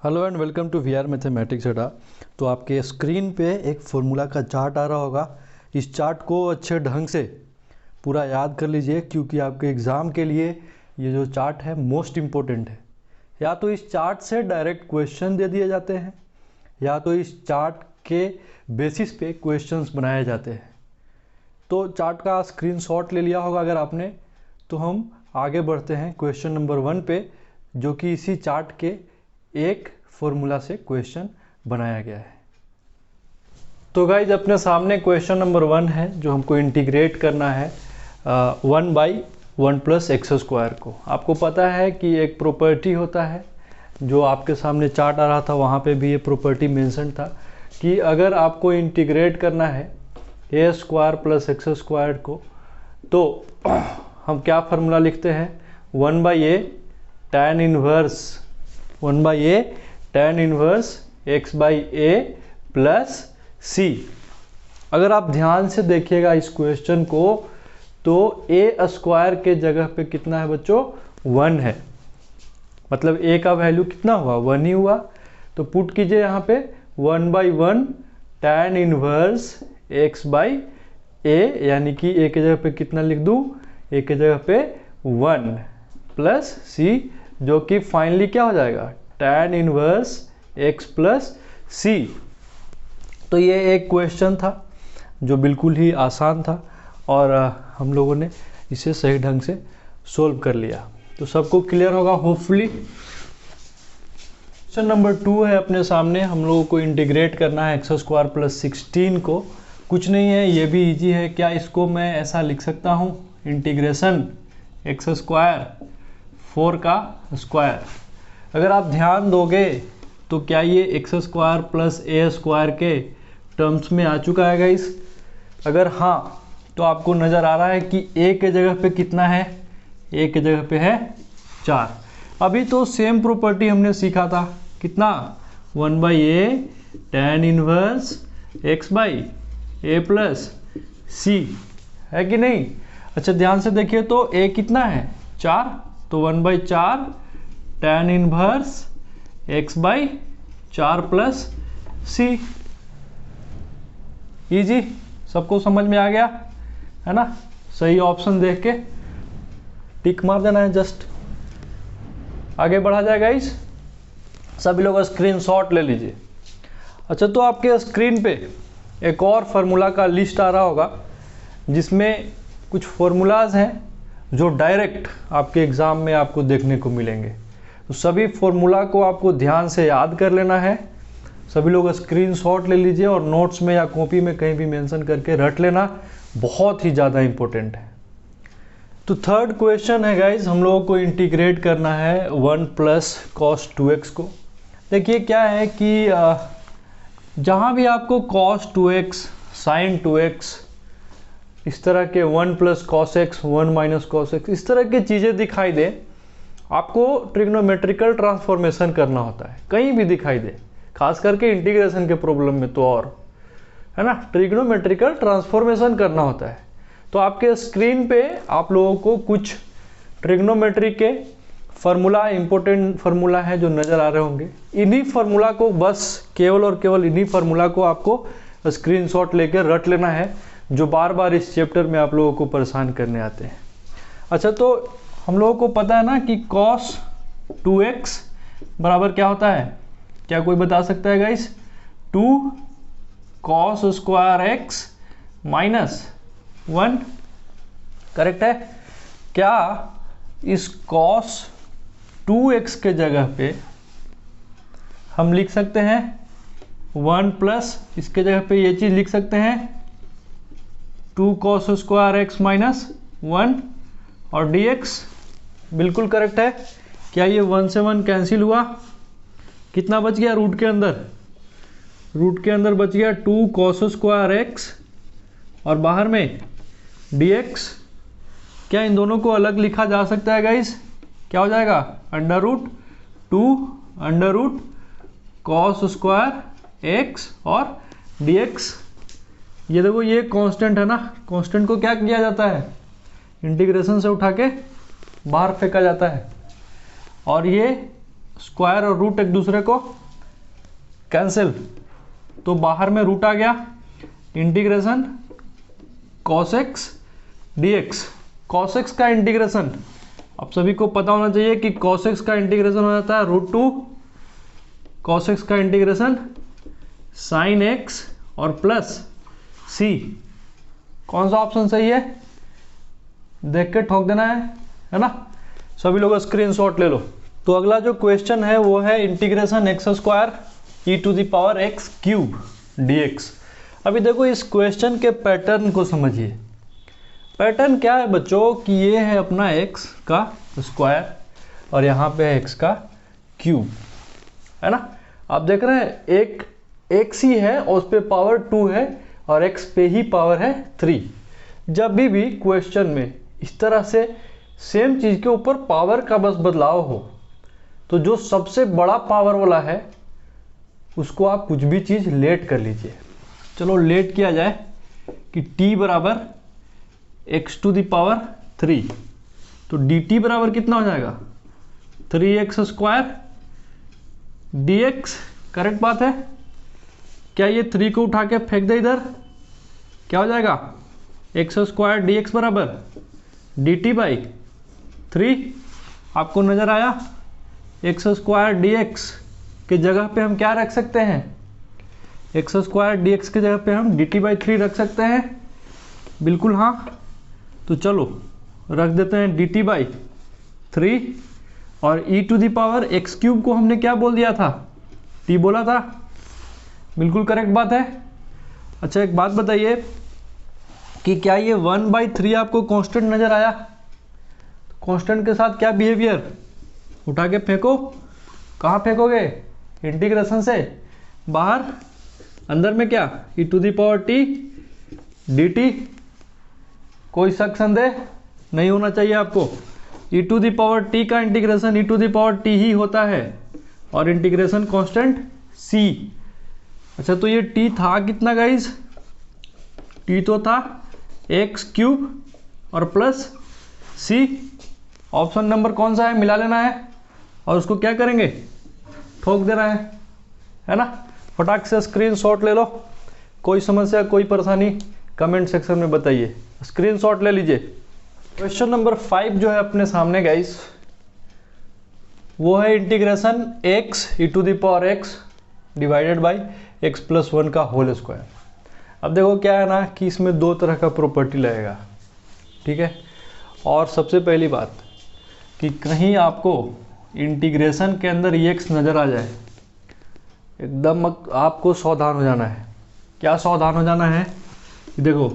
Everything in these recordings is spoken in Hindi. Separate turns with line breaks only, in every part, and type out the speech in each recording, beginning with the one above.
Hello and welcome to VR mathematics Adda. तो आपके स्क्रीन पे एक फॉर्मूला का चार्ट आ रहा होगा। इस चार्ट को अच्छे ढंग से पूरा याद कर लीजिए, क्योंकि आपके एग्ज़ाम के लिए ये जो चार्ट है मोस्ट इम्पोर्टेंट है। या तो इस चार्ट से डायरेक्ट क्वेश्चन दे दिए जाते हैं, या तो इस चार्ट के बेसिस पे क्वेश्चंस बनाए जाते हैं। तो चार्ट का स्क्रीनशॉट ले लिया होगा अगर आपने, तो हम आगे बढ़ते हैं क्वेश्चन नंबर 1 पे, जो कि इसी चार्ट के एक फॉर्मूला से क्वेश्चन बनाया गया है। तो गाइज अपने सामने क्वेश्चन नंबर 1 है, जो हमको इंटीग्रेट करना है 1/1 + x² को। आपको पता है कि एक प्रॉपर्टी होता है, जो आपके सामने चार्ट आ रहा था वहाँ पे भी ये प्रॉपर्टी मेंशन था कि अगर आपको इंटीग्रेट करना है a² + x² को, तो हम क्या फार्मूला लिखते हैं 1/a tan inverse x/a + c। अगर आप ध्यान से देखिएगा इस क्वेश्चन को, तो a² के जगह पे कितना है बच्चों, 1 है। मतलब a का वैल्यू कितना हुआ, 1 ही हुआ। तो पुट कीजिए यहाँ पे 1/1 tan इनवर्स x/a, यानी कि a के जगह पे कितना लिख दूँ, a के जगह पे 1 + c, जो कि फाइनली क्या हो जाएगा tan इनवर्स x + c। तो ये एक क्वेश्चन था जो बिल्कुल ही आसान था, और हम लोगों ने इसे सही ढंग से सोल्व कर लिया। तो सबको क्लियर होगा होपफुली। क्वेश्चन नंबर 2 है अपने सामने। हम लोगों को इंटीग्रेट करना है x² + 16 को। कुछ नहीं है, ये भी इजी है। क्या इसको मैं ऐसा लिख सकता हूँ, इंटीग्रेशन x² 4 का स्क्वायर। अगर आप ध्यान दोगे तो क्या ये x² + a² के टर्म्स में आ चुका है गाइस? अगर हाँ, तो आपको नज़र आ रहा है कि a के जगह पे कितना है, a के जगह पे है 4। अभी तो सेम प्रॉपर्टी हमने सीखा था, कितना 1/a tan inverse x/a + c, है कि नहीं? अच्छा ध्यान से देखिए तो a कितना है 4, तो 1/4 tan inverse x/4 + c। Easy, सबको समझ में आ गया है ना? सही ऑप्शन देख के टिक मार देना है, जस्ट आगे बढ़ा जाएगा। इस सभी लोग स्क्रीनशॉट ले लीजिए। अच्छा, तो आपके स्क्रीन पे एक और फार्मूला का लिस्ट आ रहा होगा, जिसमें कुछ फार्मूलाज हैं जो डायरेक्ट आपके एग्ज़ाम में आपको देखने को मिलेंगे। तो सभी फार्मूला को आपको ध्यान से याद कर लेना है। सभी लोग स्क्रीनशॉट ले लीजिए और नोट्स में या कॉपी में कहीं भी मेंशन करके रट लेना, बहुत ही ज़्यादा इंपॉर्टेंट है। तो थर्ड क्वेश्चन है गाइज, हम लोगों को इंटीग्रेट करना है 1 + cos 2x को। देखिए क्या है कि जहाँ भी आपको cos 2x, sin 2x, इस तरह के 1 + cos x, 1 - cos x, इस तरह की चीज़ें दिखाई दे, आपको ट्रिग्नोमेट्रिकल ट्रांसफॉर्मेशन करना होता है। कहीं भी दिखाई दे, खास करके इंटीग्रेशन के प्रॉब्लम में तो और, है ना, ट्रिग्नोमेट्रिकल ट्रांसफॉर्मेशन करना होता है। तो आपके स्क्रीन पे आप लोगों को कुछ ट्रिग्नोमेट्री के फार्मूला, इंपॉर्टेंट फार्मूला है जो नज़र आ रहे होंगे। इन्हीं फार्मूला को बस केवल और केवल इन्हीं फार्मूला को आपको स्क्रीनशॉट लेकर रट लेना है, जो बार बार इस चैप्टर में आप लोगों को परेशान करने आते हैं। अच्छा, तो हम लोगों को पता है ना कि cos 2x बराबर क्या होता है? क्या कोई बता सकता है गाइस? 2 cos² x - 1, करेक्ट है क्या? इस cos 2x के जगह पे हम लिख सकते हैं 1 प्लस, इसके जगह पे ये चीज़ लिख सकते हैं 2 cos² x - 1 और dx। बिल्कुल करेक्ट है। क्या ये 1 से 1 कैंसिल हुआ? कितना बच गया रूट के अंदर? रूट के अंदर बच गया 2 cos² x और बाहर में dx। क्या इन दोनों को अलग लिखा जा सकता है गाइस? क्या हो जाएगा? √2 √cos² x और dx। ये देखो, ये कांस्टेंट है ना, कांस्टेंट को क्या किया जाता है, इंटीग्रेशन से उठा के बाहर फेंका जाता है। और ये स्क्वायर और रूट एक दूसरे को कैंसिल, तो बाहर में रूट आ गया, integration cos x dx। cos x का इंटीग्रेशन आप सभी को पता होना चाहिए कि cos x का इंटीग्रेशन हो जाता है √2 cos x का इंटीग्रेशन sin x और प्लस c। कौन सा ऑप्शन सही है देख के ठोक देना है ना। सभी लोग स्क्रीनशॉट ले लो। तो अगला जो क्वेश्चन है वो है integration x square e⁻x³ dx। अभी देखो इस क्वेश्चन के पैटर्न को समझिए। पैटर्न क्या है बच्चों कि ये है अपना x का स्क्वायर और यहाँ पे है x का क्यूब, है ना। आप देख रहे हैं एक x ही है और उस पे पावर 2 है और x पे ही पावर है 3। जब भी क्वेश्चन में इस तरह से सेम चीज़ के ऊपर पावर का बस बदलाव हो तो जो सबसे बड़ा पावर वाला है उसको आप कुछ भी चीज़ लेट कर लीजिए। चलो लेट किया जाए कि t बराबर x⁻3, तो dt बराबर कितना हो जाएगा 3x स्क्वायर dx। करेक्ट बात है। क्या ये 3 को उठा के फेंक दे इधर, क्या हो जाएगा x स्क्वायर dx बराबर dt/3। आपको नजर आया x स्क्वायर dx के जगह पे हम क्या रख सकते हैं, x स्क्वायर dx के जगह पे हम dt/3 रख सकते हैं। बिल्कुल हाँ, तो चलो रख देते हैं dt/3 और e⁻x³ को हमने क्या बोल दिया था, t बोला था। बिल्कुल करेक्ट बात है। अच्छा एक बात बताइए कि क्या ये 1/3 आपको कांस्टेंट नजर आया। कांस्टेंट के साथ क्या बिहेवियर, उठा के फेंको। कहाँ फेंकोगे, इंटीग्रेशन से बाहर, अंदर में क्या e⁻t dt। कोई शक संदेह नहीं होना चाहिए आपको। e⁻t का इंटीग्रेशन e⁻t ही होता है और इंटीग्रेशन कांस्टेंट c। अच्छा तो ये t था कितना गाइस, t तो था x³ और प्लस c। ऑप्शन नंबर कौन सा है, मिला लेना है और उसको क्या करेंगे, ठोक देना है ना। फटाक से स्क्रीनशॉट ले लो। कोई समस्या कोई परेशानी कमेंट सेक्शन में बताइए, स्क्रीनशॉट ले लीजिए। क्वेश्चन नंबर 5 जो है अपने सामने गाइस, वो है integration x e⁻x divided by x+1 का होल स्क्वायर। अब देखो क्या है ना कि इसमें दो तरह का प्रॉपर्टी लगेगा, ठीक है। और सबसे पहली बात कि कहीं आपको इंटीग्रेशन के अंदर x नज़र आ जाए, एकदम आपको सावधान हो जाना है। क्या सावधान हो जाना है, देखो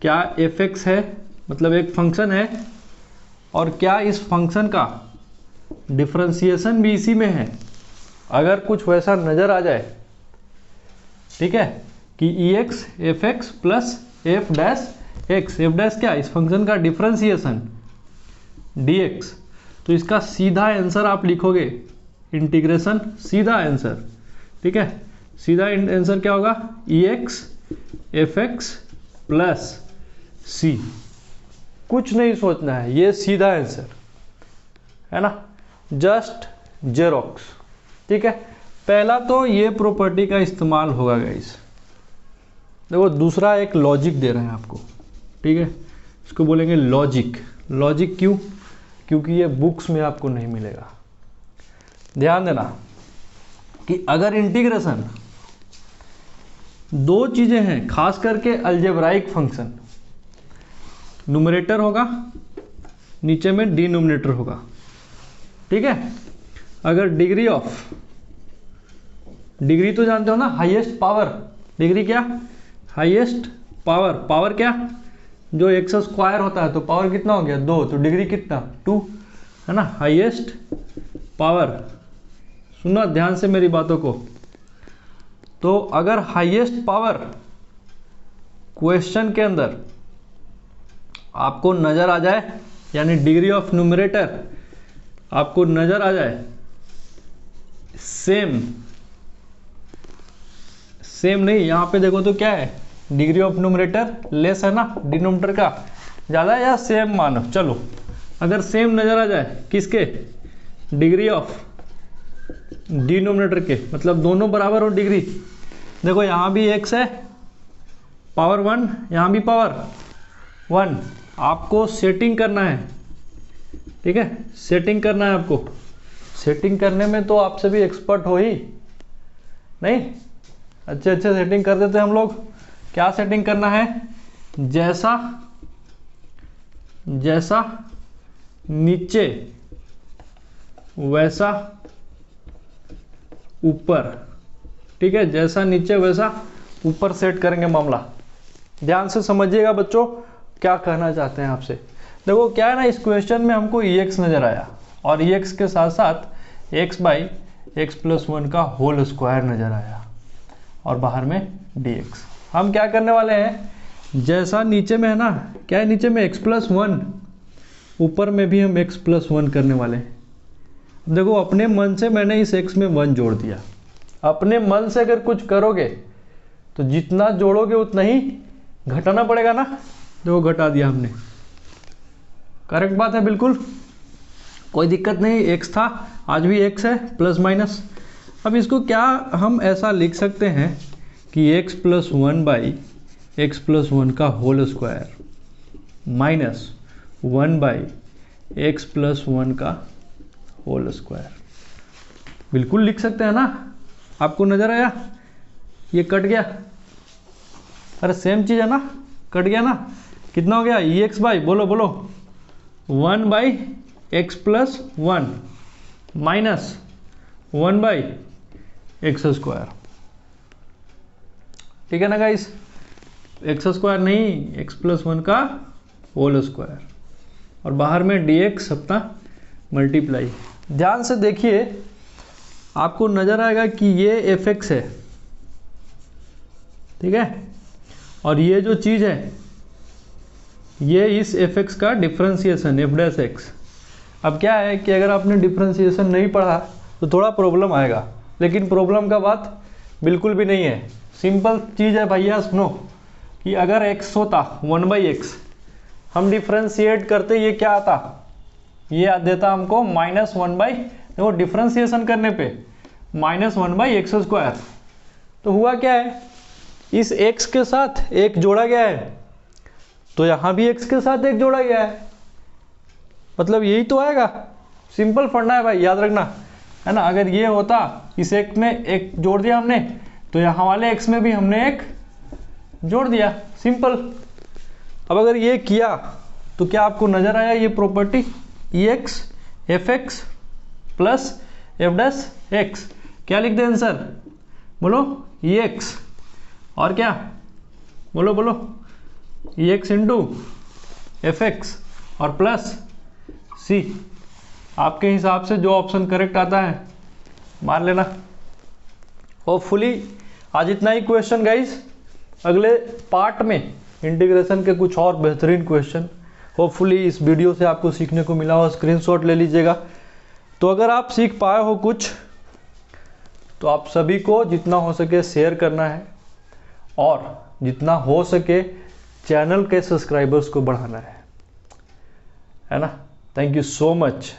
क्या f(x) है, मतलब एक फंक्शन है और क्या इस फंक्शन का डिफरेंशिएशन भी इसी में है। अगर कुछ वैसा नज़र आ जाए, ठीक है, कि ex f(x) plus f'(x), f' क्या इस फंक्शन का डिफरेंशिएशन dx, तो इसका सीधा आंसर आप लिखोगे इंटीग्रेशन, सीधा आंसर, ठीक है। सीधा आंसर क्या होगा, ex f(x) प्लस c। कुछ नहीं सोचना है, ये सीधा आंसर है ना, जस्ट जेरोक्स, ठीक है। पहला तो ये प्रॉपर्टी का इस्तेमाल होगा गाइस। देखो दूसरा एक लॉजिक दे रहे हैं आपको, ठीक है, इसको बोलेंगे लॉजिक। लॉजिक क्यों, क्योंकि ये बुक्स में आपको नहीं मिलेगा। ध्यान देना कि अगर इंटीग्रेशन, दो चीजें हैं खास करके अलजेब्राइक फंक्शन, न्यूमरेटर होगा, नीचे में डिनोमिनेटर होगा, ठीक है। अगर डिग्री ऑफ, डिग्री तो जानते हो ना, हाईएस्ट पावर, डिग्री क्या, हाईएस्ट पावर, पावर क्या, जो x स्क्वायर होता है तो पावर कितना हो गया 2, तो डिग्री कितना 2, है ना। हाईएस्ट पावर, सुनना ध्यान से मेरी बातों को, तो अगर हाईएस्ट पावर क्वेश्चन के अंदर आपको नजर आ जाए, यानी डिग्री ऑफ न्यूमरेटर आपको नजर आ जाए सेम, सेम नहीं, यहाँ पे देखो तो क्या है, डिग्री ऑफ न्यूमरेटर लेस है ना, डिनोमिनेटर का ज़्यादा, या सेम मानो, चलो अगर सेम नज़र आ जाए किसके, डिग्री ऑफ डिनोमिनेटर के, मतलब दोनों बराबर हो डिग्री। देखो यहाँ भी x है पावर 1, यहाँ भी पावर 1। आपको सेटिंग करना है, ठीक है, सेटिंग करना है आपको। सेटिंग करने में तो आप सभी एक्सपर्ट हो ही नहीं, अच्छे अच्छे सेटिंग कर देते हैं हम लोग। क्या सेटिंग करना है? जैसा जैसा नीचे वैसा ऊपर, ठीक है, जैसा नीचे वैसा ऊपर सेट करेंगे मामला। ध्यान से समझिएगा बच्चों, क्या कहना चाहते हैं आपसे। देखो क्या है ना, इस क्वेश्चन में हमको EX नजर आया और EX के साथ साथ x बाई एक्स प्लस 1 का होल स्क्वायर नजर आया और बाहर में dx। हम क्या करने वाले हैं, जैसा नीचे में है ना, क्या है नीचे में x प्लस 1, ऊपर में भी हम x प्लस 1 करने वाले हैं। देखो अपने मन से मैंने इस x में 1 जोड़ दिया। अपने मन से अगर कुछ करोगे तो जितना जोड़ोगे उतना ही घटाना पड़ेगा ना। देखो घटा दिया हमने, करेक्ट बात है, बिल्कुल कोई दिक्कत नहीं। x था, आज भी x है, प्लस माइनस। अब इसको क्या हम ऐसा लिख सकते हैं कि x plus 1 by X plus 1 का whole square minus 1 by X plus 1 का होल स्क्वायर, बिल्कुल लिख सकते हैं ना। आपको नजर आया? ये कट गया, अरे सेम चीज है ना, कट गया ना। कितना हो गया? EX बाई, बोलो बोलो, 1 by X plus 1 minus 1 by x square, ठीक है ना गाइस। एक्स स्क्वायर नहीं, एक्स प्लस 1 का होल स्क्वायर और बाहर में dx अपना मल्टीप्लाई। ध्यान से देखिए, आपको नजर आएगा कि ये fx है, ठीक है, और ये जो चीज है ये इस fx का डिफरेंशिएशन f डैश x। अब क्या है कि अगर आपने डिफरेंशिएशन नहीं पढ़ा तो थोड़ा प्रॉब्लम आएगा, लेकिन प्रॉब्लम का बात बिल्कुल भी नहीं है। सिंपल चीज़ है भैया, सुनो कि अगर x होता 1 बाई एक्स, हम डिफरेंशिएट करते, ये क्या आता, ये देता हमको माइनस 1 बाई, देखो डिफरेंशिएशन करने पे माइनस 1 बाई एक्स स्क्वायर। तो हुआ क्या है, इस x के साथ एक जोड़ा गया है, तो यहाँ भी x के साथ एक जोड़ा गया है, मतलब यही तो आएगा। सिंपल फंडा है भाई, याद रखना है ना। अगर ये होता, इस एक में एक जोड़ दिया हमने, तो यहाँ वाले x में भी हमने एक जोड़ दिया, सिंपल। अब अगर ये किया तो क्या आपको नजर आया ये property, EX fx plus f dash x। क्या लिख दे आंसर, बोलो EX और क्या, बोलो बोलो EX इंटू fx और प्लस C। आपके हिसाब से जो ऑप्शन करेक्ट आता है मार लेना। होपफुली आज इतना ही क्वेश्चन गाइस। अगले पार्ट में इंटीग्रेशन के कुछ और बेहतरीन क्वेश्चन होपफुली इस वीडियो से आपको सीखने को मिला हो। स्क्रीनशॉट ले लीजिएगा। तो अगर आप सीख पाए हो कुछ, तो आप सभी को जितना हो सके शेयर करना है और जितना हो सके चैनल के सब्सक्राइबर्स को बढ़ाना है ना। Thank you so much.